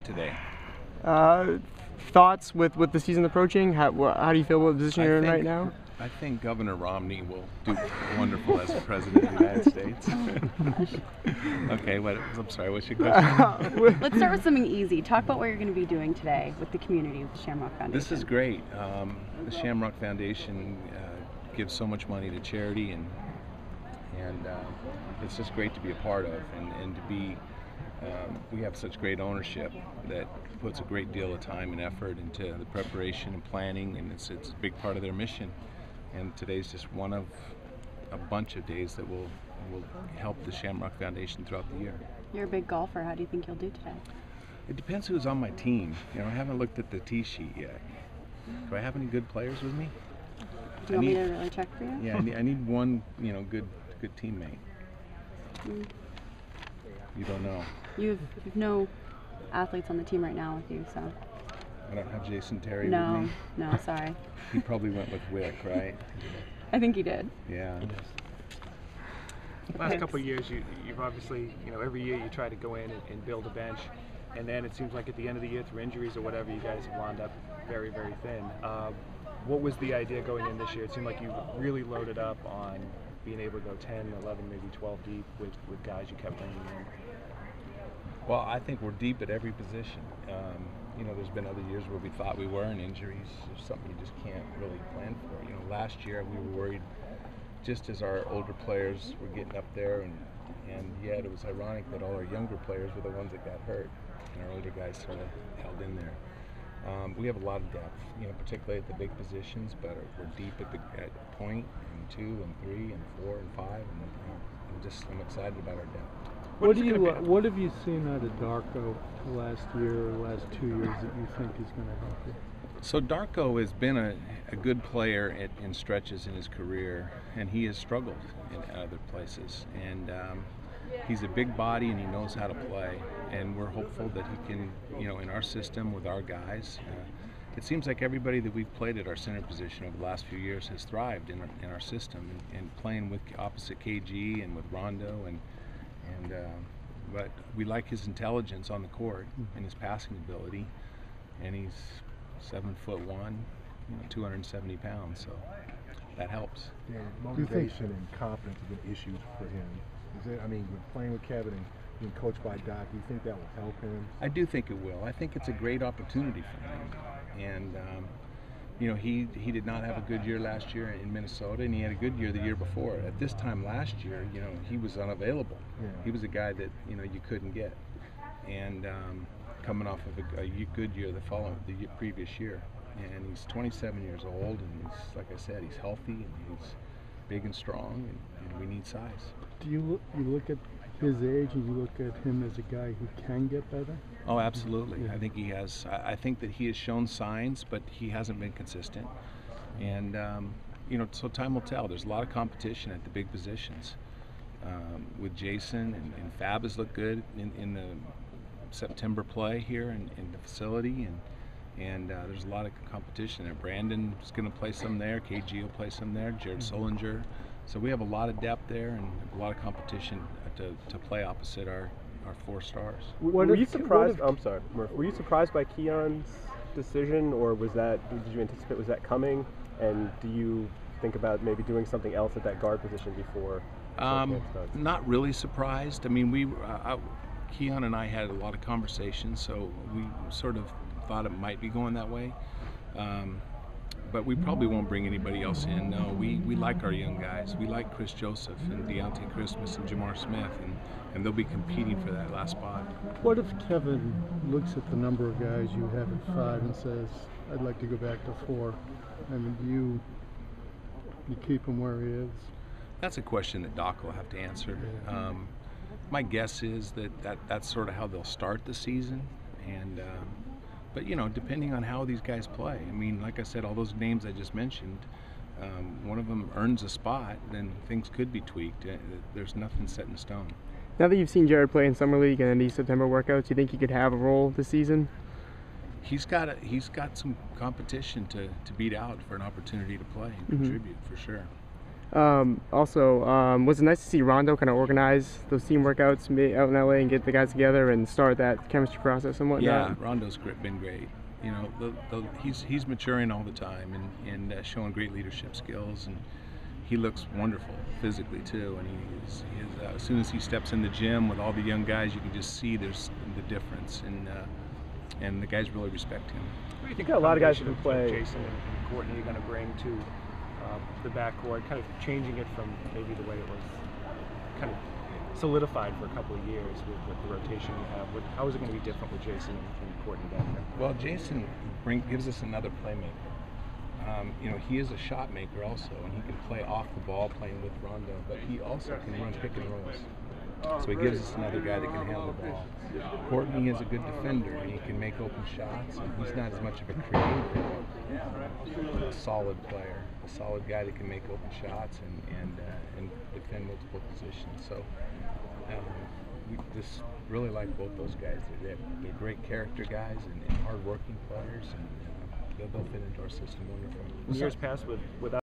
today? Thoughts with the season approaching? How do you feel about the position you're in right now? I think Governor Romney will do wonderful as president of the United States. Okay, I'm sorry, what's your question? Let's start with something easy. Talk about what you're going to be doing today with the community, with the Shamrock Foundation. This is great. The Shamrock Foundation gives so much money to charity, and it's just great to be a part of, and to be. We have such great ownership that puts a great deal of time and effort into the preparation and planning, and it's a big part of their mission. And today's just one of a bunch of days that will help the Shamrock Foundation throughout the year. You're a big golfer. How do you think you'll do today? It depends who's on my team. I haven't looked at the tee sheet yet. Do I have any good players with me? Do you want me to really check for you? Yeah, I need one, good teammate. You don't know. You've no athletes on the team right now with you, so. I don't have Jason Terry with me? No, sorry. He probably went with Wick, right? I think he did. Yeah. Last couple of years, you've obviously, every year you try to go in and build a bench, and then it seems like at the end of the year, through injuries or whatever, you guys have wound up very, very thin. What was the idea going in this year? It seemed like you really loaded up on being able to go 10, 11, maybe 12 deep with guys you kept bringing in. Well, I think we're deep at every position. There's been other years where we thought we were, and injuries is something you just can't really plan for. Last year we were worried just as our older players were getting up there, and yet it was ironic that all our younger players were the ones that got hurt, and our older guys sort of held in there. We have a lot of depth, particularly at the big positions, but we're deep at point, and 2, and 3, and 4, and 5, and I'm excited about our depth. What have you seen out of Darko last year or last 2 years that you think is going to help you? So Darko has been a good player in stretches in his career, and he has struggled in other places. And he's a big body, and he knows how to play. And we're hopeful that he can, in our system with our guys. It seems like everybody that we've played at our center position over the last few years has thrived in our system, and playing with opposite KG and with Rondo but we like his intelligence on the court and his passing ability, and he's 7'1", 270 pounds, so that helps. Yeah, motivation and confidence have been issues for him. With playing with Kevin and being coached by Doc, do you think that will help him? I do think it will. I think it's a great opportunity for him, and he did not have a good year last year in Minnesota, and he had a good year the year before. At this time last year, he was unavailable. Yeah. He was a guy that you couldn't get, and coming off of a good year the previous year, and he's 27 years old, and he's, like I said, he's healthy, and he's big and strong, and we need size. Do you look at his age and you look at him as a guy who can get better? Oh, absolutely. Yeah. I think he has. I think that he has shown signs, but he hasn't been consistent. And so time will tell. There's a lot of competition at the big positions. With Jason and Fab has looked good in the September play here in the facility, and there's a lot of competition there. Brandon's going to play some there. KG will play some there. Jared Solinger. So we have a lot of depth there and a lot of competition to play opposite our 4 stars. Were you surprised? I'm sorry, Murph. Were you surprised by Keon's decision, or did you anticipate was that coming? And do you think about maybe doing something else at that guard position before? Not really surprised. Keon and I had a lot of conversations, so we sort of thought it might be going that way. But we probably won't bring anybody else in. No, we like our young guys. We like Chris Joseph and Deontay Christmas and Jamar Smith, and they'll be competing for that last spot. What if Kevin looks at the number of guys you have at 5 and says, I'd like to go back to 4? Do you keep him where he is? That's a question that Doc will have to answer. My guess is that's sort of how they'll start the season, and but depending on how these guys play. Like I said, all those names I just mentioned, one of them earns a spot, then things could be tweaked. There's nothing set in stone. Now that you've seen Jared play in Summer League and in these September workouts, do you think he could have a role this season? He's got some competition to beat out for an opportunity to play and contribute, for sure. Was it nice to see Rondo kind of organize those team workouts out in LA and get the guys together and start that chemistry process and whatnot? Yeah, Rondo's been great. You know, he's maturing all the time and showing great leadership skills, and he looks wonderful physically too. And as soon as he steps in the gym with all the young guys, you can just see there's the difference, and the guys really respect him. What do you think got a lot of guys who combination play- Jason and Courtney are going to bring to the backcourt, kind of changing it from maybe the way it was kind of solidified for a couple of years with the rotation you have? How is it going to be different with Jason and Courtney back there? Well, Jason gives us another playmaker. You know, he is a shot maker also, and he can play off the ball playing with Rondo, but he also can run pick and rolls. So he gives us another guy that can handle the ball. Courtney is a good defender, and he can make open shots, and he's not as much of a creator, but a solid player, a solid guy that can make open shots and defend multiple positions. So we just really like both those guys. They're great character guys and hard-working players, and they'll fit into our system wonderfully. In years past, without